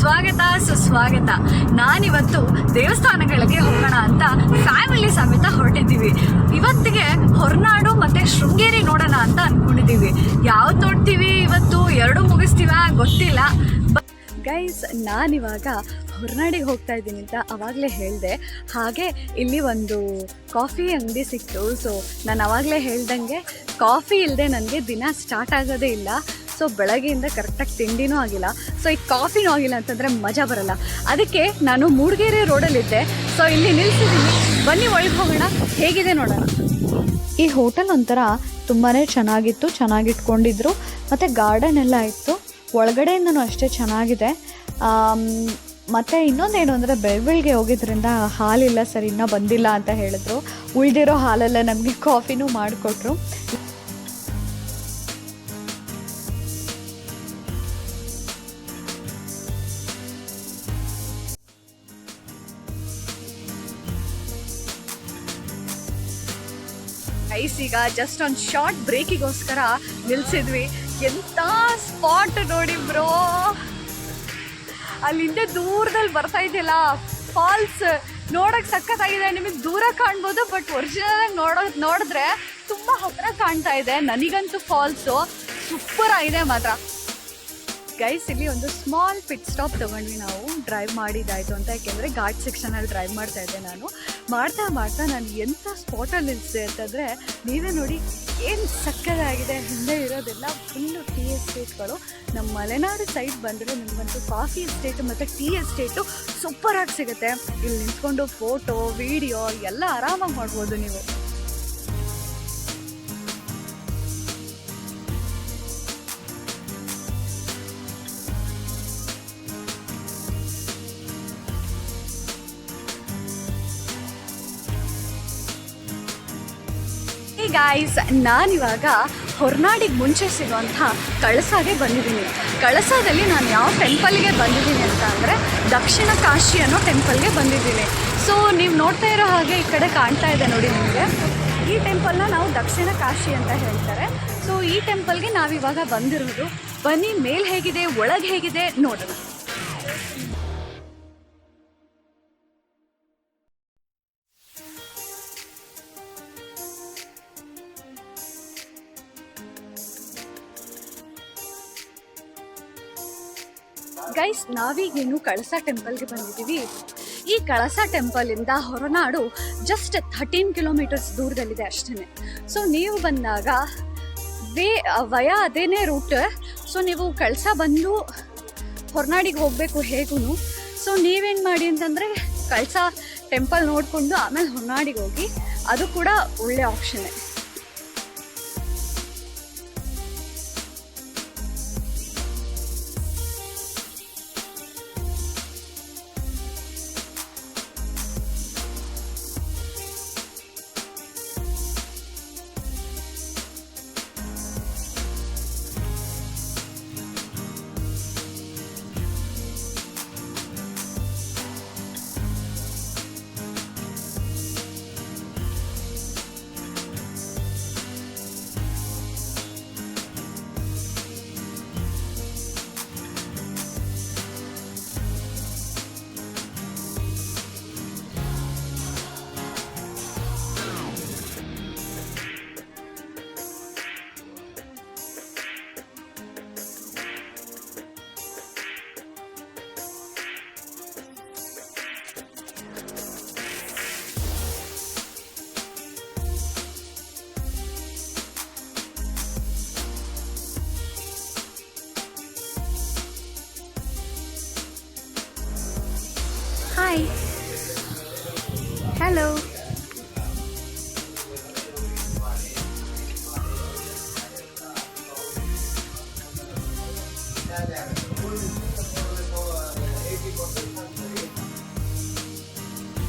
ಸ್ವಾಗತ ಸುಸ್ವಾಗತ. ನಾನಿವತ್ತು ದೇವಸ್ಥಾನಗಳಿಗೆ ಹೋಗೋಣ ಅಂತ ಫ್ಯಾಮಿಲಿ ಸಮೇತ ಹೊರಟಿದ್ದೀವಿ. ಇವತ್ತಿಗೆ ಹೊರನಾಡು ಮತ್ತು ಶೃಂಗೇರಿ ನೋಡೋಣ ಅಂತ ಅಂದ್ಕೊಂಡಿದ್ದೀವಿ. ಯಾವ್ದು ನೋಡ್ತೀವಿ ಇವತ್ತು, ಎರಡು ಮುಗಿಸ್ತೀವ ಗೊತ್ತಿಲ್ಲ. ಗೈಸ್, ನಾನಿವಾಗ ಹೊರನಾಡಿಗೆ ಹೋಗ್ತಾ ಇದ್ದೀನಿ ಅಂತ ಆವಾಗಲೇ ಹೇಳಿದೆ. ಹಾಗೆ ಇಲ್ಲಿ ಒಂದು ಕಾಫಿ ಅಂಗಡಿ ಸಿಕ್ತು. ಸೊ ನಾನು ಆವಾಗಲೇ ಹೇಳ್ದಂಗೆ ಕಾಫಿ ಇಲ್ಲದೆ ನನಗೆ ದಿನ ಸ್ಟಾರ್ಟ್ ಆಗೋದೇ ಇಲ್ಲ. ಸೊ ಬೆಳಗ್ಗೆಯಿಂದ ಕರೆಕ್ಟಾಗಿ ತಿಂಡಿನೂ ಆಗಿಲ್ಲ, ಸೊ ಈ ಕಾಫಿನೂ ಆಗಿಲ್ಲ ಅಂತಂದರೆ ಮಜಾ ಬರಲ್ಲ. ಅದಕ್ಕೆ ನಾನು ಮೂಡಿಗೆರೆ ರೋಡಲ್ಲಿದ್ದೆ. ಸೊ ಇಲ್ಲಿ ನಿಲ್ಸಿದ್ದೀನಿ, ಬನ್ನಿ ಒಳಗೆ ಹೋಗೋಣ, ಹೇಗಿದೆ ನೋಡೋಣ. ಈ ಹೋಟೆಲ್ ಒಂಥರ ತುಂಬಾ ಚೆನ್ನಾಗಿತ್ತು, ಚೆನ್ನಾಗಿಟ್ಕೊಂಡಿದ್ರು, ಮತ್ತು ಗಾರ್ಡನ್ ಎಲ್ಲ ಇತ್ತು. ಒಳಗಡೆಯಿಂದನೂ ಅಷ್ಟೇ ಚೆನ್ನಾಗಿದೆ. ಮತ್ತು ಇನ್ನೊಂದೇನು ಅಂದರೆ ಬೆಳಗ್ಗೆ ಹೋಗಿದ್ರಿಂದ ಹಾಲಿಲ್ಲ ಸರ್, ಇನ್ನೂ ಬಂದಿಲ್ಲ ಅಂತ ಹೇಳಿದ್ರು. ಉಳಿದಿರೋ ಹಾಲೆಲ್ಲ ನಮಗೆ ಕಾಫಿನೂ ಮಾಡಿಕೊಟ್ರು. ಈಗ ಜಸ್ಟ್ ಒಂದು ಶಾರ್ಟ್ ಬ್ರೇಕಿಗೋಸ್ಕರ ನಿಲ್ಸಿದ್ವಿ. ಎಂಥ ಸ್ಪಾಟ್ ನೋಡಿ ಬ್ರೋ, ಅಲ್ಲಿಂದ ದೂರದಲ್ಲಿ ಬರ್ತಾ ಇದೆಯಲ್ಲ ಫಾಲ್ಸ್, ನೋಡೋಕೆ ಸಖತ್ತಾಗಿದೆ. ನಿಮಗೆ ದೂರ ಕಾಣ್ಬೋದು, ಬಟ್ ಒರಿಜಿನಲ್ ನೋಡಿದ್ರೆ ತುಂಬ ಹತ್ತಿರ ಕಾಣ್ತಾ ಇದೆ. ನನಗಂತೂ ಫಾಲ್ಸು ಸೂಪರ್ ಆಗಿದೆ ಮಾತ್ರ. ಗೈಸ್, ಇಲ್ಲಿ ಒಂದು ಸ್ಮಾಲ್ ಪಿಟ್ ಸ್ಟಾಪ್ ತೊಗೊಂಡ್ವಿ ನಾವು, ಡ್ರೈವ್ ಮಾಡಿದ್ದಾಯಿತು ಅಂತ. ಯಾಕೆಂದರೆ ಘಾಟ್ ಸೆಕ್ಷನಲ್ಲಿ ಡ್ರೈವ್ ಮಾಡ್ತಾ ಇದ್ದೆ ನಾನು. ಮಾಡ್ತಾ ನಾನು ಎಂಥ ಸ್ಪಾಟಲ್ಲಿ ನಿಲ್ಲಿಸಿದೆ ಅಂತಂದರೆ ನೀವೇ ನೋಡಿ, ಏನು ಸಕ್ಕತ್ತಾಗಿದೆ. ಹಿಂದೆ ಇರೋದೆಲ್ಲ ಫುಲ್ಲು ಟೀ ಎಸ್ಟೇಟ್ಗಳು. ನಮ್ಮ ಮಲೆನಾಡು ಸೈಡ್ ಬಂದರೆ ನಿಮಗಂತೂ ಕಾಫಿ ಎಸ್ಟೇಟು ಮತ್ತು ಟೀ ಎಸ್ಟೇಟು ಸೂಪರಾಗಿ ಸಿಗುತ್ತೆ. ಇಲ್ಲಿ ನಿಂತ್ಕೊಂಡು ಫೋಟೋ ವಿಡಿಯೋ ಎಲ್ಲ ಆರಾಮಾಗಿ ಮಾಡ್ಬೋದು ನೀವು. ಗಾಯ್ಸ್, ನಾನಿವಾಗ ಹೊರನಾಡಿಗೆ ಮುಂಚೆ ಸಿಗುವಂಥ ಕಳಸಾಗೆ ಬಂದಿದ್ದೀನಿ. ಕಳಸಾದಲ್ಲಿ ನಾನು ಯಾವ ಟೆಂಪಲ್ಗೆ ಬಂದಿದ್ದೀನಿ ಅಂತ ಅಂದರೆ ದಕ್ಷಿಣ ಕಾಶಿ ಅನ್ನೋ ಟೆಂಪಲ್ಗೆ ಬಂದಿದ್ದೀನಿ. ಸೊ ನೀವು ನೋಡ್ತಾ ಇರೋ ಹಾಗೆ ಈ ಕಡೆ ಕಾಣ್ತಾ ಇದೆ ನೋಡಿ ನಿಮಗೆ, ಈ ಟೆಂಪಲ್ನ ನಾವು ದಕ್ಷಿಣ ಕಾಶಿ ಅಂತ ಹೇಳ್ತಾರೆ. ಸೊ ಈ ಟೆಂಪಲ್ಗೆ ನಾವಿವಾಗ ಬಂದಿರೋದು. ಬನ್ನಿ, ಮೇಲೆ ಹೇಗಿದೆ ಒಳಗೆ ಹೇಗಿದೆ ನೋಡೋಣ. ಗೈಸ್, ನಾವೀಗೇನು ಕಳಸ ಟೆಂಪಲ್ಗೆ ಬಂದಿದ್ದೀವಿ. ಈ ಕಳಸ ಟೆಂಪಲಿಂದ ಹೊರನಾಡು ಜಸ್ಟ್ 13 ಕಿಲೋಮೀಟರ್ಸ್ ದೂರದಲ್ಲಿದೆ ಅಷ್ಟೇ. ಸೊ ನೀವು ಬಂದಾಗ ವಯ ಅದೇನೇ ರೂಟ್. ಸೊ ನೀವು ಕಳಸ ಬಂದು ಹೊರನಾಡಿಗೆ ಹೋಗಬೇಕು ಹೇಗೂ. ಸೊ ನೀವೇನು ಮಾಡಿ ಅಂತಂದರೆ ಕಳಸ ಟೆಂಪಲ್ ನೋಡಿಕೊಂಡು ಆಮೇಲೆ ಹೊರನಾಡಿಗೆ ಹೋಗಿ, ಅದು ಕೂಡ ಒಳ್ಳೆ ಆಪ್ಷನ್ನೇ. Hi. Hello.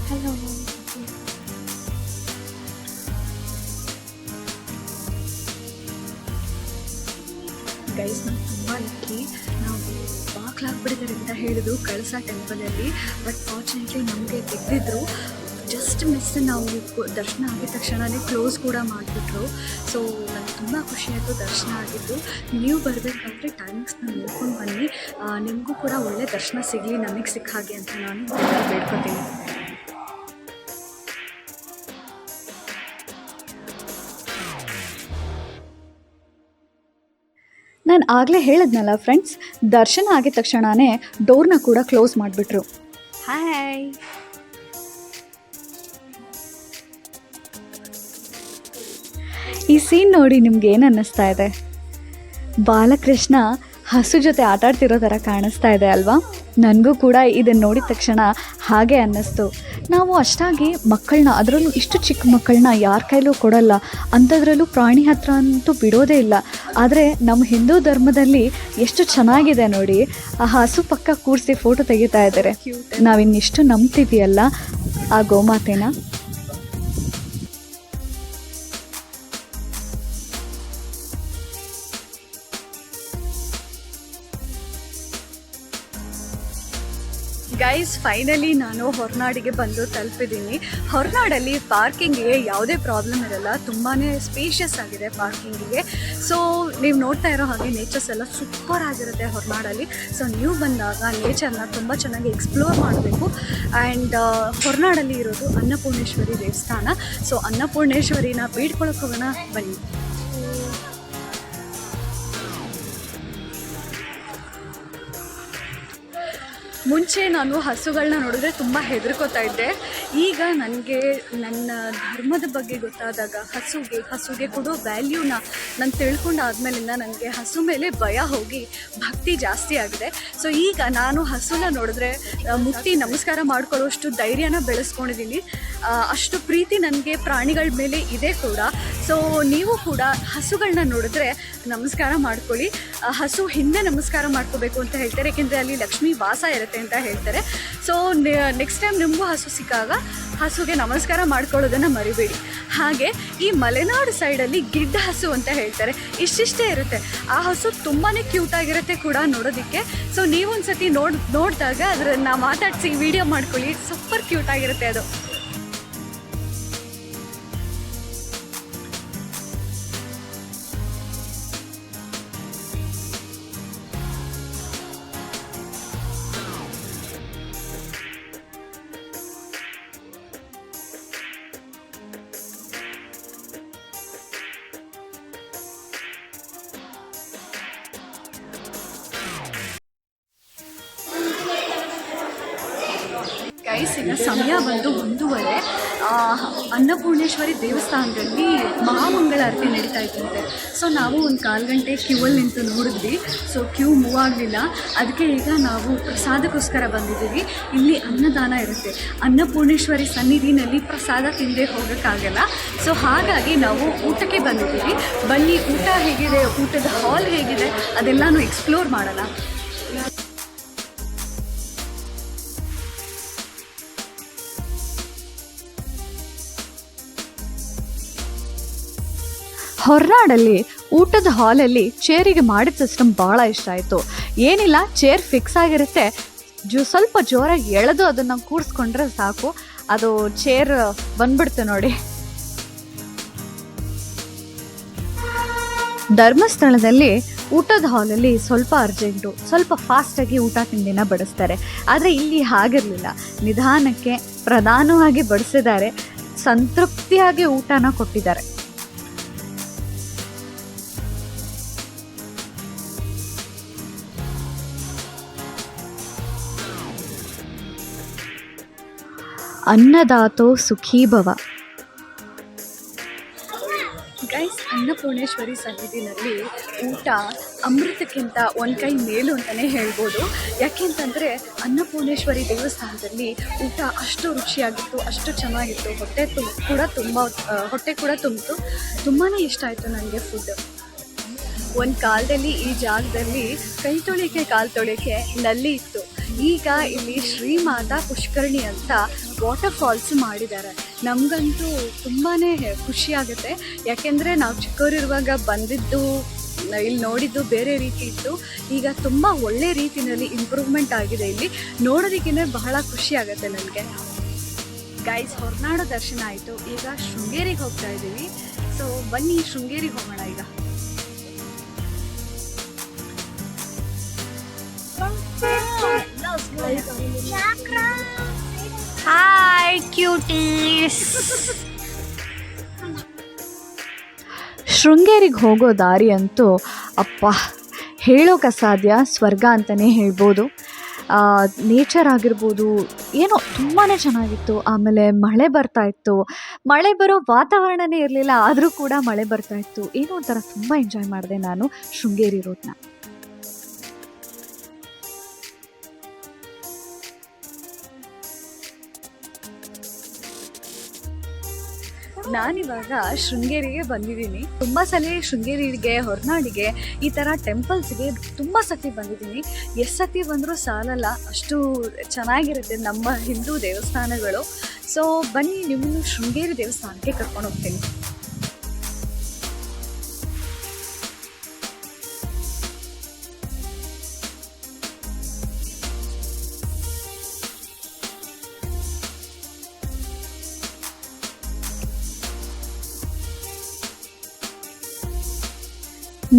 Hello. Guys, ನಾನು ತುಂಬ ಲಕ್ಕಿ. ನಾವು ಬಾಕ್ಲಾಗ್ಬಿಟ್ಟಿದ್ದಾರೆ ಅಂತ ಹೇಳಿದ್ರು ಕಳಸ ಟೆಂಪಲಲ್ಲಿ. ಬಟ್ ಫಾರ್ಚುನೇಟ್ಲಿ ನಮಗೆ ತೆಗೆದಿದ್ರು. ಜಸ್ಟ್ ಮಿಸ್, ನಾವು ದರ್ಶನ ಆಗಿದ ತಕ್ಷಣವೇ ಕ್ಲೋಸ್ ಕೂಡ ಮಾಡಿಬಿಟ್ರು. ಸೊ ನನಗೆ ತುಂಬ ಖುಷಿಯಾಯಿತು ದರ್ಶನ ಆಗಿದ್ದು. ನೀವು ಬರಬೇಕಾದ್ರೆ ಟೈಮಿಂಗ್ಸ್ನ ನೋಡ್ಕೊಂಡು ಬನ್ನಿ. ನಿಮಗೂ ಕೂಡ ಒಳ್ಳೆ ದರ್ಶನ ಸಿಗಲಿ, ನಮಗೆ ಸಿಕ್ಕ ಹಾಗೆ ಅಂತ ನಾನು ಬೇಡ್ಕೊತೀನಿ. ನಾನು ಆಗಲೇ ಹೇಳಿದ್ನಲ್ಲ ಫ್ರೆಂಡ್ಸ್, ದರ್ಶನ ಆಗಿದ ತಕ್ಷಣವೇ ಡೋರ್ನ ಕೂಡ ಕ್ಲೋಸ್ ಮಾಡಿಬಿಟ್ರು. ಹಾಯ್, ಈ ಸೀನ್ ನೋಡಿ ನಿಮ್ಗೆ ಏನು ಅನ್ನಿಸ್ತಾ ಇದೆ? ಬಾಲಕೃಷ್ಣ ಹಸು ಜೊತೆ ಆಟಾಡ್ತಿರೋ ಥರ ಕಾಣಿಸ್ತಾ ಇದೆ ಅಲ್ವಾ? ನನಗೂ ಕೂಡ ಇದನ್ನು ನೋಡಿದ ತಕ್ಷಣ ಹಾಗೆ ಅನ್ನಿಸ್ತು. ನಾವು ಅಷ್ಟಾಗಿ ಮಕ್ಕಳನ್ನ, ಅದರಲ್ಲೂ ಇಷ್ಟು ಚಿಕ್ಕ ಮಕ್ಕಳನ್ನ ಯಾರ ಕೈಲೂ ಕೊಡಲ್ಲ, ಅಂಥದ್ರಲ್ಲೂ ಪ್ರಾಣಿ ಹತ್ರ ಅಂತೂ ಬಿಡೋದೇ ಇಲ್ಲ. ಆದರೆ ನಮ್ಮ ಹಿಂದೂ ಧರ್ಮದಲ್ಲಿ ಎಷ್ಟು ಚೆನ್ನಾಗಿದೆ ನೋಡಿ, ಆ ಹಸು ಪಕ್ಕ ಕೂರಿಸಿ ಫೋಟೋ ತೆಗಿತಾ ಇದ್ದಾರೆ. ನಾವಿನ್ನಿಷ್ಟು ನಂಬ್ತೀವಿಯಲ್ಲ ಆ ಗೋಮಾತೆನ. ಗೈಸ್, ಫೈನಲಿ ನಾನು ಹೊರನಾಡಿಗೆ ಬಂದು ತಲುಪಿದ್ದೀನಿ. ಹೊರನಾಡಲ್ಲಿ ಪಾರ್ಕಿಂಗಿಗೆ ಯಾವುದೇ ಪ್ರಾಬ್ಲಮ್ ಇರಲ್ಲ, ತುಂಬಾ ಸ್ಪೇಷಿಯಸ್ ಆಗಿದೆ ಪಾರ್ಕಿಂಗಿಗೆ. ಸೊ ನೀವು ನೋಡ್ತಾ ಇರೋ ಹಾಗೆ ನೇಚರ್ಸ್ ಎಲ್ಲ ಸೂಪರ್ ಆಗಿರುತ್ತೆ ಹೊರನಾಡಲ್ಲಿ. ಸೊ ನೀವು ಬಂದಾಗ ನೇಚರ್ನ ತುಂಬ ಚೆನ್ನಾಗಿ ಎಕ್ಸ್ಪ್ಲೋರ್ ಮಾಡಬೇಕು. ಆ್ಯಂಡ್ ಹೊರನಾಡಲ್ಲಿ ಇರೋದು ಅನ್ನಪೂರ್ಣೇಶ್ವರಿ ದೇವಸ್ಥಾನ. ಸೊ ಅನ್ನಪೂರ್ಣೇಶ್ವರಿನ ಬೇಡ್ಕೊಳಕ್ಕೆ ಹೋಗೋಣ ಬನ್ನಿ. ಮುಂಚೆ ನಾನು ಹಸುಗಳನ್ನ ನೋಡಿದ್ರೆ ತುಂಬ ಹೆದರ್ಕೋತಾ ಇದ್ದೆ. ಈಗ ನನಗೆ ನನ್ನ ಧರ್ಮದ ಬಗ್ಗೆ ಗೊತ್ತಾದಾಗ ಹಸುಗೆ ಕೊಡೋ ವ್ಯಾಲ್ಯೂನ ನಾನು ತಿಳ್ಕೊಂಡಾದ್ಮೇಲಿಂದ ನನಗೆ ಹಸು ಮೇಲೆ ಭಯ ಹೋಗಿ ಭಕ್ತಿ ಜಾಸ್ತಿ ಆಗಿದೆ. ಸೊ ಈಗ ನಾನು ಹಸುನ ನೋಡಿದ್ರೆ ಮುಟ್ಟಿ ನಮಸ್ಕಾರ ಮಾಡ್ಕೊಳ್ಳೋಷ್ಟು ಧೈರ್ಯನ ಬೆಳೆಸ್ಕೊಂಡಿದ್ದೀನಿ. ಅಷ್ಟು ಪ್ರೀತಿ ನನಗೆ ಪ್ರಾಣಿಗಳ ಮೇಲೆ ಇದೆ ಕೂಡ. ಸೊ ನೀವು ಕೂಡ ಹಸುಗಳನ್ನ ನೋಡಿದ್ರೆ ನಮಸ್ಕಾರ ಮಾಡ್ಕೊಳ್ಳಿ. ಹಸು ಹಿಂದೆ ನಮಸ್ಕಾರ ಮಾಡ್ಕೋಬೇಕು ಅಂತ ಹೇಳ್ತಾರೆ, ಏಕೆಂದರೆ ಅಲ್ಲಿ ಲಕ್ಷ್ಮೀ ವಾಸ ಇರುತ್ತೆ ಅಂತ ಹೇಳ್ತಾರೆ. ಸೊ ನೆಕ್ಸ್ಟ್ ಟೈಮ್ ನಿಮಗೂ ಹಸು ಸಿಕ್ಕಾಗ ಹಸುಗೆ ನಮಸ್ಕಾರ ಮಾಡ್ಕೊಳ್ಳೋದನ್ನು ಮರಿಬೇಡಿ. ಹಾಗೆ ಈ ಮಲೆನಾಡು ಸೈಡಲ್ಲಿ ಗಿಡ್ಡ ಹಸು ಅಂತ ಹೇಳ್ತಾರೆ, ಇಷ್ಟಿಷ್ಟೇ ಇರುತ್ತೆ. ಆ ಹಸು ತುಂಬಾ ಕ್ಯೂಟಾಗಿರುತ್ತೆ ಕೂಡ ನೋಡೋದಕ್ಕೆ. ಸೊ ನೀವೊಂದ್ಸತಿ ನೋಡಿದಾಗ ಅದನ್ನು ಮಾತಾಡಿಸಿ ವಿಡಿಯೋ ಮಾಡ್ಕೊಳ್ಳಿ, ಸೂಪರ್ ಕ್ಯೂಟಾಗಿರುತ್ತೆ ಅದು. ಗೈಸ್, ಈಗ ಸಮಯ ಬಂದು 1:30. ಅನ್ನಪೂರ್ಣೇಶ್ವರಿ ದೇವಸ್ಥಾನದಲ್ಲಿ ಮಹಾಮಂಗಳಾರತಿ ನಡೀತಾ ಇತ್ತಂತೆ. ಸೊ ನಾವು ಒಂದು 4 ಗಂಟೆ ಕ್ಯೂವಲ್ಲಿ ನಿಂತು ನೋಡಿದ್ವಿ. ಸೊ ಕ್ಯೂ ಮೂವ್ ಆಗಲಿಲ್ಲ, ಅದಕ್ಕೆ ಈಗ ನಾವು ಪ್ರಸಾದಕ್ಕೋಸ್ಕರ ಬಂದಿದ್ದೀವಿ. ಇಲ್ಲಿ ಅನ್ನದಾನ ಇರುತ್ತೆ. ಅನ್ನಪೂರ್ಣೇಶ್ವರಿ ಸನ್ನಿಧಿನಲ್ಲಿ ಪ್ರಸಾದ ತಿಂದೇ ಹೋಗೋಕ್ಕಾಗಲ್ಲ. ಸೊ ಹಾಗಾಗಿ ನಾವು ಊಟಕ್ಕೆ ಬಂದಿದ್ದೀವಿ. ಬನ್ನಿ, ಊಟ ಹೇಗಿದೆ, ಊಟದ ಹಾಲ್ ಹೇಗಿದೆ ಅದೆಲ್ಲನೂ ಎಕ್ಸ್ಪ್ಲೋರ್ ಮಾಡೋಣ. ಹೊರನಾಡಲ್ಲಿ ಊಟದ ಹಾಲಲ್ಲಿ ಚೇರಿಗೆ ಮಾಡಿದ ಸಿಸ್ಟಮ್ ಭಾಳ ಇಷ್ಟ ಆಯಿತು. ಏನಿಲ್ಲ, ಚೇರ್ ಫಿಕ್ಸ್ ಆಗಿರುತ್ತೆ, ಸ್ವಲ್ಪ ಜೋರಾಗಿ ಎಳೆದು ಅದನ್ನು ಕೂರಿಸ್ಕೊಂಡ್ರೆ ಸಾಕು, ಅದು ಚೇರ್ ಬಂದ್ಬಿಡ್ತು ನೋಡಿ. ಧರ್ಮಸ್ಥಳದಲ್ಲಿ ಊಟದ ಹಾಲಲ್ಲಿ ಸ್ವಲ್ಪ ಅರ್ಜೆಂಟು, ಸ್ವಲ್ಪ ಫಾಸ್ಟಾಗಿ ಊಟ ತಿಂಡಿನ ಬಡಿಸ್ತಾರೆ. ಆದರೆ ಇಲ್ಲಿ ಹಾಗಿರಲಿಲ್ಲ, ನಿಧಾನಕ್ಕೆ ಪ್ರಧಾನವಾಗಿ ಬಡಿಸಿದ್ದಾರೆ, ಸಂತೃಪ್ತಿಯಾಗಿ ಊಟನ ಕೊಟ್ಟಿದ್ದಾರೆ. ಅನ್ನದಾತೋ ಸುಖೀ ಭವ. ಗೈಸ್, ಅನ್ನಪೂರ್ಣೇಶ್ವರಿ ಸನ್ನಿಧಿನಲ್ಲಿ ಊಟ ಅಮೃತಕ್ಕಿಂತ ಒಂದು ಕೈ ಮೇಲು ಅಂತಲೇ ಹೇಳ್ಬೋದು. ಯಾಕೆಂತಂದರೆ ಅನ್ನಪೂರ್ಣೇಶ್ವರಿ ದೇವಸ್ಥಾನದಲ್ಲಿ ಊಟ ಅಷ್ಟು ರುಚಿಯಾಗಿತ್ತು, ಅಷ್ಟು ಚೆನ್ನಾಗಿತ್ತು. ಹೊಟ್ಟೆ ಕೂಡ ತುಂಬಿತು. ತುಂಬಾ ಇಷ್ಟ ಆಯಿತು ನನಗೆ ಫುಡ್. ಒಂದು ಕಾಲದಲ್ಲಿ ಈ ಜಾಗದಲ್ಲಿ ಕೈ ತೊಳಿಯೋಕ್ಕೆ ಕಾಲು ತೊಳಿಯೋಕ್ಕೆ ನಲ್ಲಿ ಇತ್ತು. ಈಗ ಇಲ್ಲಿ ಶ್ರೀಮಾತಾ ಪುಷ್ಕರಣಿ ಅಂತ ವಾಟರ್ ಫಾಲ್ಸ್ ಮಾಡಿದ್ದಾರೆ. ನಮಗಂತೂ ತುಂಬಾ ಖುಷಿಯಾಗುತ್ತೆ. ಯಾಕೆಂದರೆ ನಾವು ಚಿಕ್ಕವರಿರುವಾಗ ಬಂದಿದ್ದು, ಇಲ್ಲಿ ನೋಡಿದ್ದು ಬೇರೆ ರೀತಿ ಇತ್ತು. ಈಗ ತುಂಬ ಒಳ್ಳೆ ರೀತಿಯಲ್ಲಿ ಇಂಪ್ರೂವ್ಮೆಂಟ್ ಆಗಿದೆ. ಇಲ್ಲಿ ನೋಡೋದಕ್ಕೇ ಬಹಳ ಖುಷಿ ಆಗುತ್ತೆ ನನಗೆ. ಗೈಸ್, ಹೊರನಾಡು ದರ್ಶನ ಆಯಿತು. ಈಗ ಶೃಂಗೇರಿಗೆ ಹೋಗ್ತಾ ಇದ್ದೀವಿ. ಸೊ ಬನ್ನಿ, ಶೃಂಗೇರಿಗೆ ಹೋಗೋಣ ಈಗ. ಹಾಯ್ ಕ್ಯೂಟೀಸ್. ಶೃಂಗೇರಿಗೆ ಹೋಗೋ ದಾರಿ ಅಂತೂ ಅಪ್ಪ ಹೇಳೋಕೆ ಅಸಾಧ್ಯ, ಸ್ವರ್ಗ ಅಂತಲೇ ಹೇಳ್ಬೋದು. ನೇಚರ್ ಆಗಿರ್ಬೋದು, ಏನೋ ತುಂಬಾ ಚೆನ್ನಾಗಿತ್ತು. ಆಮೇಲೆ ಮಳೆ ಬರ್ತಾಯಿತ್ತು, ಮಳೆ ಬರೋ ವಾತಾವರಣನೇ ಇರಲಿಲ್ಲ, ಆದರೂ ಕೂಡ ಮಳೆ ಬರ್ತಾಯಿತ್ತು. ಏನೋ ಒಂಥರ ತುಂಬ ಎಂಜಾಯ್ ಮಾಡಿದೆ ನಾನು ಶೃಂಗೇರಿ ರೋಡ್ನ. ನಾನಿವಾಗ ಶೃಂಗೇರಿಗೆ ಬಂದಿದ್ದೀನಿ. ತುಂಬ ಸಲ ಶೃಂಗೇರಿಗೆ, ಹೊರನಾಡಿಗೆ, ಈ ಥರ ಟೆಂಪಲ್ಸ್ಗೆ ತುಂಬ ಸತಿ ಬಂದಿದ್ದೀನಿ. ಎಷ್ಟು ಸತಿ ಬಂದರೂ ಸಾಲಲ್ಲ, ಅಷ್ಟು ಚೆನ್ನಾಗಿರುತ್ತೆ ನಮ್ಮ ಹಿಂದೂ ದೇವಸ್ಥಾನಗಳು. ಸೊ ಬನ್ನಿ, ನಿಮ್ಮನ್ನು ಶೃಂಗೇರಿ ದೇವಸ್ಥಾನಕ್ಕೆ ಕರ್ಕೊಂಡು ಹೋಗ್ತೀನಿ.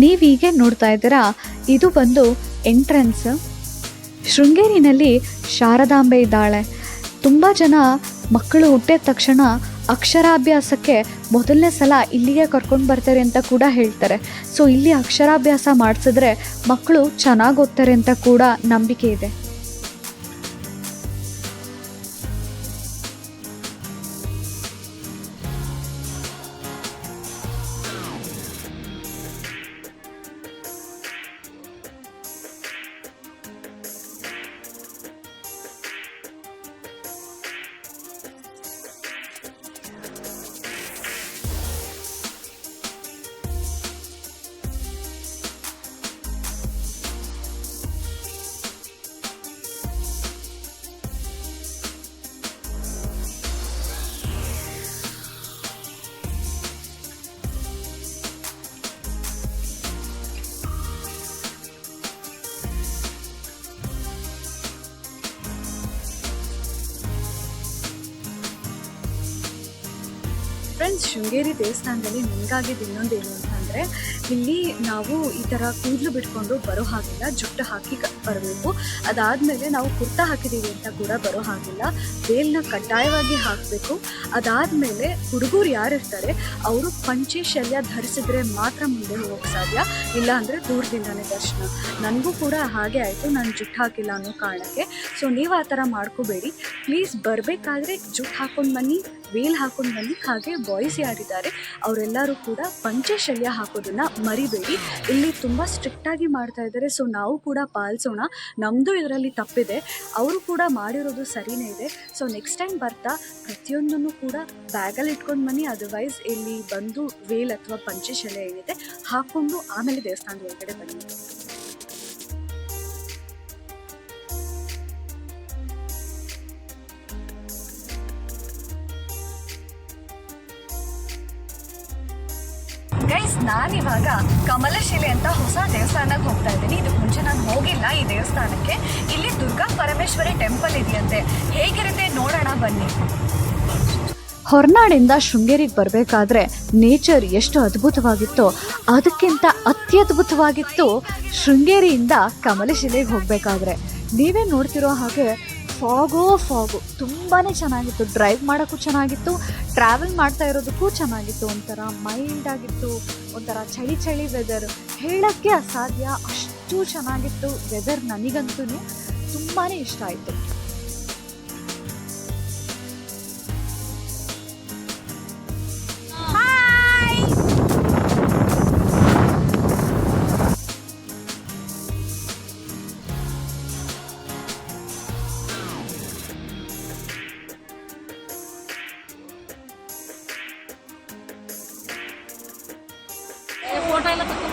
ನೀವೀಗೆ ನೋಡ್ತಾ ಇದ್ದೀರಾ, ಇದು ಬಂದು ಎಂಟ್ರೆನ್ಸ್. ಶೃಂಗೇರಿನಲ್ಲಿ ಶಾರದಾಂಬೆ ಇದ್ದಾಳೆ. ತುಂಬ ಜನ ಮಕ್ಕಳು ಹುಟ್ಟಿದ ತಕ್ಷಣ ಅಕ್ಷರಾಭ್ಯಾಸಕ್ಕೆ ಮೊದಲನೇ ಸಲ ಇಲ್ಲಿಗೆ ಕರ್ಕೊಂಡು ಬರ್ತಾರೆ ಅಂತ ಕೂಡ ಹೇಳ್ತಾರೆ. ಸೊ ಇಲ್ಲಿ ಅಕ್ಷರಾಭ್ಯಾಸ ಮಾಡಿಸಿದ್ರೆ ಮಕ್ಕಳು ಚೆನ್ನಾಗಿ ಓದ್ತಾರೆ ಅಂತ ಕೂಡ ನಂಬಿಕೆ ಇದೆ. ಫ್ರೆಂಡ್ಸ್, ಶೃಂಗೇರಿ ದೇವಸ್ಥಾನದಲ್ಲಿ ನನಗಾಗಿದ್ದು ಇನ್ನೊಂದೇನು ಅಂತಂದರೆ, ಇಲ್ಲಿ ನಾವು ಈ ಥರ ಕೂದಲು ಬಿಟ್ಕೊಂಡು ಬರೋ ಹಾಗಿಲ್ಲ, ಜುಟ್ಟು ಹಾಕಿ ಬರಬೇಕು. ಅದಾದಮೇಲೆ ನಾವು ಕುರ್ತಾ ಹಾಕಿದ್ದೀವಿ ಅಂತ ಕೂಡ ಬರೋ ಹಾಗಿಲ್ಲ, ವೇಲ್ನ ಕಡ್ಡಾಯವಾಗಿ ಹಾಕಬೇಕು. ಅದಾದಮೇಲೆ ಹುಡುಗರು ಯಾರಿರ್ತಾರೆ ಅವರು ಪಂಚೆ ಶಲ್ಯ ಧರಿಸಿದ್ರೆ ಮಾತ್ರ ಮುಂದೆ ಹೋಗೋಕ್ಕೆ ಸಾಧ್ಯ, ಇಲ್ಲ ಅಂದರೆ ದೂರದಿಂದನೇ ದರ್ಶನ. ನನಗೂ ಕೂಡ ಹಾಗೆ ಆಯಿತು, ನಾನು ಜುಟ್ಟು ಹಾಕಿಲ್ಲ ಅನ್ನೋ ಕಾರಣಕ್ಕೆ. ಸೊ ನೀವು ಆ ಥರ ಮಾಡ್ಕೋಬೇಡಿ ಪ್ಲೀಸ್. ಬರಬೇಕಾದ್ರೆ ಜುಟ್ಟು ಹಾಕ್ಕೊಂಡು ಬನ್ನಿ, ವೇಲ್ ಹಾಕೊಂಡು ಬನ್ನಿ. ಹಾಗೆ ಬಾಯ್ಸ್ ಯಾರಿದ್ದಾರೆ ಅವರೆಲ್ಲರೂ ಕೂಡ ಪಂಚೆ ಶಲ್ಯ ಹಾಕೋದನ್ನು ಮರಿಬೇಡಿ. ಇಲ್ಲಿ ತುಂಬ ಸ್ಟ್ರಿಕ್ಟಾಗಿ ಮಾಡ್ತಾ ಇದ್ದಾರೆ, ಸೊ ನಾವು ಕೂಡ ಪಾಲಿಸೋಣ. ನಮ್ಮದು ಇದರಲ್ಲಿ ತಪ್ಪಿದೆ, ಅವರು ಕೂಡ ಮಾಡಿರೋದು ಸರಿಯೇ ಇದೆ. ಸೊ ನೆಕ್ಸ್ಟ್ ಟೈಮ್ ಬರ್ತಾ ಪ್ರತಿಯೊಂದನ್ನು ಕೂಡ ಬ್ಯಾಗಲ್ಲಿ ಇಟ್ಕೊಂಡು ಬನ್ನಿ. ಅದರ್ವೈಸ್ ಇಲ್ಲಿ ಬಂದು ವೇಲ್ ಅಥವಾ ಪಂಚೆ ಶಲ್ಯ ಏನಿದೆ ಹಾಕ್ಕೊಂಡು ಆಮೇಲೆ ದೇವಸ್ಥಾನದ ಒಳಗಡೆ ಬನ್ನಿ. ಗೈಸ್, ನಾನಿವಾಗ ಕಮಲಶಿಲೆ ಅಂತ ಹೊಸ ದೇವಸ್ಥಾನಕ್ಕೆ ಹೋಗ್ತಾ ಇದ್ದೀನಿ. ಇದಕ್ಕೆ ಮುಂಚೆ ನಾನು ಹೋಗಿಲ್ಲ ಈ ದೇವಸ್ಥಾನಕ್ಕೆ. ಇಲ್ಲಿ ದುರ್ಗಾ ಪರಮೇಶ್ವರಿ ಟೆಂಪಲ್ ಇದೆಯಂತೆ. ಹೇಗಿರುತ್ತೆ ನೋಡೋಣ ಬನ್ನಿ. ಹೊರನಾಡಿಂದ ಶೃಂಗೇರಿಗೆ ಬರಬೇಕಾದ್ರೆ ನೇಚರ್ ಎಷ್ಟು ಅದ್ಭುತವಾಗಿತ್ತೋ ಅದಕ್ಕಿಂತ ಅತ್ಯದ್ಭುತವಾಗಿತ್ತು ಶೃಂಗೇರಿಯಿಂದ ಕಮಲಶಿಲೆಗೆ ಹೋಗಬೇಕಾದ್ರೆ. ನೀವೇ ನೋಡ್ತಿರೋ ಹಾಗೆ ಫಾಗು ತುಂಬಾ ಚೆನ್ನಾಗಿತ್ತು. ಡ್ರೈವ್ ಮಾಡೋಕ್ಕೂ ಚೆನ್ನಾಗಿತ್ತು, ಟ್ರಾವೆಲ್ ಮಾಡ್ತಾ ಇರೋದಕ್ಕೂ ಚೆನ್ನಾಗಿತ್ತು. ಒಂಥರ ಮೈಲ್ಡ್ ಆಗಿತ್ತು, ಒಂಥರ ಚಳಿ ವೆದರ್, ಹೇಳೋಕ್ಕೆ ಅಸಾಧ್ಯ, ಅಷ್ಟು ಚೆನ್ನಾಗಿತ್ತು ವೆದರ್. ನನಗಂತೂ ತುಂಬಾ ಇಷ್ಟ ಆಯಿತು.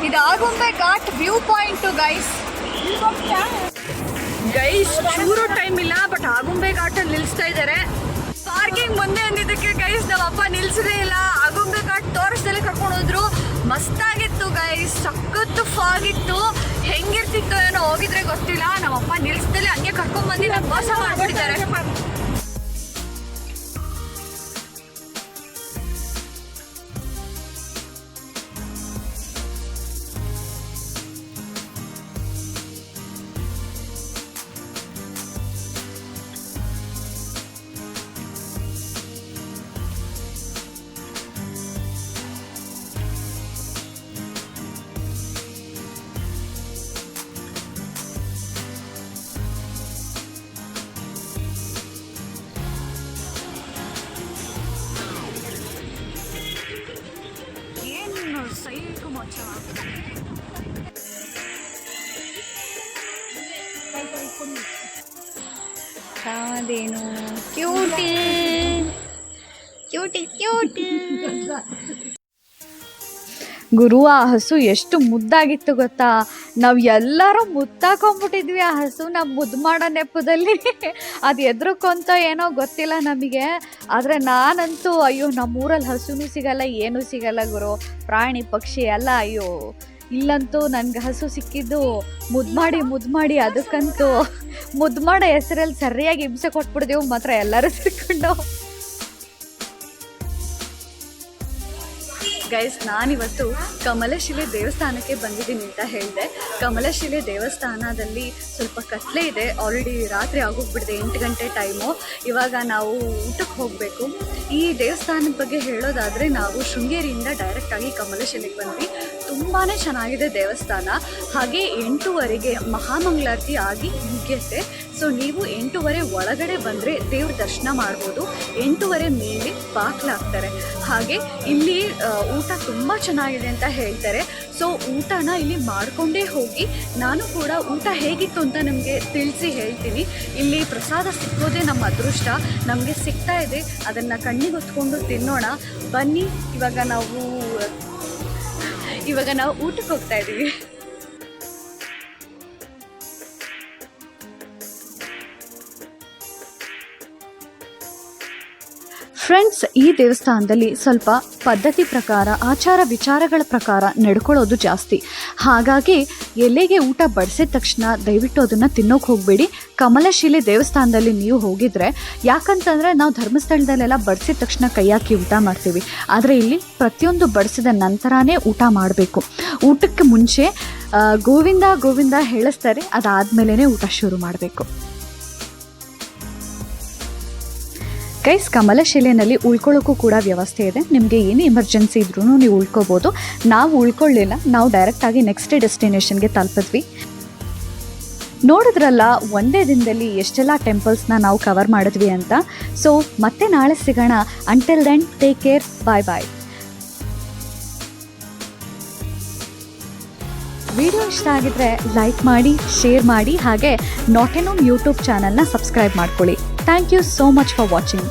ಇದು Agumbe ghat view point guys. ಚೂರು ಟೈಮ್ ಇಲ್ಲ, ಬಟ್ ಆಗುಂಬೆ ಘಾಟಲ್ಲಿ ನಿಲ್ಲಿಸ್ತಾ ಇದ್ದಾರೆ. ಪಾರ್ಕಿಂಗ್ ಮುಂದೆ ಅಂದಿದ್ದಕ್ಕೆ ಗೈಸ್ ನಮ್ಮ ಅಪ್ಪ ನಿಲ್ಸದೇ ಇಲ್ಲ, ಆಗುಂಬೆ ಘಾಟ್ ತೋರಿಸ್ದಲ್ಲೇ ಕರ್ಕೊಂಡು ಹೋದ್ರು. ಮಸ್ತಾಗಿತ್ತು ಗೈಸ್, ಸಖತ್ತು ಫಾಗಿತ್ತು. ಹೆಂಗಿರ್ತಿತ್ತು ಏನೋ, ಹೋಗಿದ್ರೆ ಗೊತ್ತಿಲ್ಲ. ನಮ್ಮಪ್ಪ ನಿಲ್ಸ್ದಲ್ಲೇ ಹಂಗೆ ಕರ್ಕೊಂಡ್ ಬಂದು ನಮ್ಗೆ ಮೋಸ ಮಾಡ್ಬಿಟ್ಟಿದ್ದಾರೆ. ಬ್ರಹ್ಮೋತ್ಸವ. ಅದೇನು ಕ್ಯೂಟಿ ಕ್ಯೂಟಿ ಕ್ಯೂಟಿ ಗುರು. ಆ ಹಸು ಎಷ್ಟು ಮುದ್ದಾಗಿತ್ತು ಗೊತ್ತಾ. ನಾವು ಎಲ್ಲರೂ ಮುತ್ತಾಕೊಂಡ್ಬಿಟ್ಟಿದ್ವಿ ಆ ಹಸುನ ಮುದ್ದು ಮಾಡೋ ನೆಪದಲ್ಲಿ. ಅದು ಎದ್ರಕೊಂತ ಏನೋ ಗೊತ್ತಿಲ್ಲ ನಮಗೆ. ಆದರೆ ನಾನಂತೂ ಅಯ್ಯೋ ನಮ್ಮೂರಲ್ಲಿ ಹಸುನೂ ಸಿಗಲ್ಲ ಏನೂ ಸಿಗಲ್ಲ ಗುರು, ಪ್ರಾಣಿ ಪಕ್ಷಿ ಎಲ್ಲ. ಅಯ್ಯೋ ಇಲ್ಲಂತೂ ನನಗೆ ಹಸು ಸಿಕ್ಕಿದ್ದು ಮುದ್ದು ಮಾಡಿ ಅದಕ್ಕಂತೂ ಮುದ್ದು ಮಾಡೋ ಹೆಸರಲ್ಲಿ ಸರಿಯಾಗಿ ಹಿಂಸೆ ಕೊಟ್ಬಿಡ್ದೇವು ಮಾತ್ರ ಎಲ್ಲರೂ ಸಿಕ್ಕೊಂಡು. ಗೈಸ್, ನಾನಿವತ್ತು ಕಮಲಶಿಲೆ ದೇವಸ್ಥಾನಕ್ಕೆ ಬಂದಿದ್ದೀನಿ ಅಂತ ಹೇಳಿದೆ. ಕಮಲಶಿಲೆ ದೇವಸ್ಥಾನದಲ್ಲಿ ಸ್ವಲ್ಪ ಕತ್ಲೆ ಇದೆ. ಆಲ್ರೆಡಿ ರಾತ್ರಿ ಆಗೋಗ್ಬಿಟ್ಟಿದೆ, 8 ಗಂಟೆ ಟೈಮು. ಇವಾಗ ನಾವು ಊಟಕ್ಕೆ ಹೋಗಬೇಕು. ಈ ದೇವಸ್ಥಾನದ ಬಗ್ಗೆ ಹೇಳೋದಾದರೆ, ನಾವು ಶೃಂಗೇರಿಯಿಂದ ಡೈರೆಕ್ಟಾಗಿ ಕಮಲಶಿಲೆಗೆ ಬಂದ್ವಿ. ತುಂಬಾ ಚೆನ್ನಾಗಿದೆ ದೇವಸ್ಥಾನ. ಹಾಗೆ 8:15ಗೆ ಮಹಾಮಂಗಳಾರತಿ ಆಗಿ ಮುಗಿಯುತ್ತೆ. ಸೊ ನೀವು 8:15 ಒಳಗಡೆ ಬಂದರೆ ದೇವ್ರ ದರ್ಶನ ಮಾಡ್ಬೋದು. 8:15 ಮೇಲೆ ಬಾಗ್ಲಾಗ್ತಾರೆ. ಹಾಗೆ ಇಲ್ಲಿ ಊಟ ತುಂಬ ಚೆನ್ನಾಗಿದೆ ಅಂತ ಹೇಳ್ತಾರೆ. ಸೊ ಊಟನ ಇಲ್ಲಿ ಮಾಡಿಕೊಂಡೇ ಹೋಗಿ. ನಾನು ಕೂಡ ಊಟ ಹೇಗಿತ್ತು ಅಂತ ನಿಮಗೆ ತಿಳಿಸಿ ಹೇಳ್ತೀನಿ. ಇಲ್ಲಿ ಪ್ರಸಾದ ಸಿಕ್ಕೋದೇ ನಮ್ಮ ಅದೃಷ್ಟ. ನಮಗೆ ಸಿಗ್ತಾ ಇದೆ, ಅದನ್ನು ಕಣ್ಣಿಗೆ ಹೊತ್ಕೊಂಡು ತಿನ್ನೋಣ ಬನ್ನಿ. ಇವಾಗ ನಾವು ಊಟಕ್ಕೆ ಹೋಗ್ತಾ ಇದ್ದೀವಿ. ಫ್ರೆಂಡ್ಸ್, ಈ ದೇವಸ್ಥಾನದಲ್ಲಿ ಸ್ವಲ್ಪ ಪದ್ಧತಿ ಪ್ರಕಾರ, ಆಚಾರ ವಿಚಾರಗಳ ಪ್ರಕಾರ ನಡ್ಕೊಳ್ಳೋದು ಜಾಸ್ತಿ. ಹಾಗಾಗಿ ಎಲೆಗೆ ಊಟ ಬಡಿಸಿದ ತಕ್ಷಣ ದಯವಿಟ್ಟು ಅದನ್ನು ತಿನ್ನೋಕೆ ಹೋಗಬೇಡಿ. ಕಮಲಶಿಲೆ ದೇವಸ್ಥಾನದಲ್ಲಿ ನೀವು ಹೋಗಿದ್ರೆ, ಯಾಕಂತಂದರೆ ನಾವು ಧರ್ಮಸ್ಥಳದಲ್ಲೆಲ್ಲ ಬಡಿಸಿದ ತಕ್ಷಣ ಕೈ ಹಾಕಿ ಊಟ ಮಾಡ್ತೀವಿ. ಆದರೆ ಇಲ್ಲಿ ಪ್ರತಿಯೊಂದು ಬಡಿಸಿದ ನಂತರನೇ ಊಟ ಮಾಡಬೇಕು. ಊಟಕ್ಕೆ ಮುಂಚೆ ಗೋವಿಂದ ಗೋವಿಂದ ಹೇಳಿಸ್ತಾರೆ, ಅದಾದಮೇಲೆ ಊಟ ಶುರು ಮಾಡಬೇಕು. ಗೈಸ್, ಕಮಲಶಿಲೆಯಲ್ಲಿ ಉಳ್ಕೊಳ್ಳೋಕ್ಕೂ ಕೂಡ ವ್ಯವಸ್ಥೆ ಇದೆ. ನಿಮಗೆ ಏನು ಎಮರ್ಜೆನ್ಸಿ ಇದ್ರೂ ನೀವು ಉಳ್ಕೋಬೋದು. ನಾವು ಉಳ್ಕೊಳ್ಳಿಲ್ಲ, ನಾವು ಡೈರೆಕ್ಟಾಗಿ ನೆಕ್ಸ್ಟ್ ಡೆಸ್ಟಿನೇಷನ್ಗೆ ತಲುಪಿದ್ವಿ. ನೋಡಿದ್ರಲ್ಲ, ಒಂದೇ ದಿನದಲ್ಲಿ ಎಷ್ಟೆಲ್ಲ ಟೆಂಪಲ್ಸ್ನ ನಾವು ಕವರ್ ಮಾಡಿದ್ವಿ ಅಂತ. ಸೊ ಮತ್ತೆ ನಾಳೆ ಸಿಗೋಣ. Until then, take care, bye bye. Video ಇಷ್ಟ ಆಗಿದ್ರೆ ಲೈಕ್ ಮಾಡಿ, ಶೇರ್ ಮಾಡಿ, ಹಾಗೆ ನಾಟ್ ಎ ನೋಮ್ ಯೂಟ್ಯೂಬ್ ಚಾನಲ್ನ ಸಬ್ಸ್ಕ್ರೈಬ್ ಮಾಡ್ಕೊಳ್ಳಿ. Thank you so much for watching.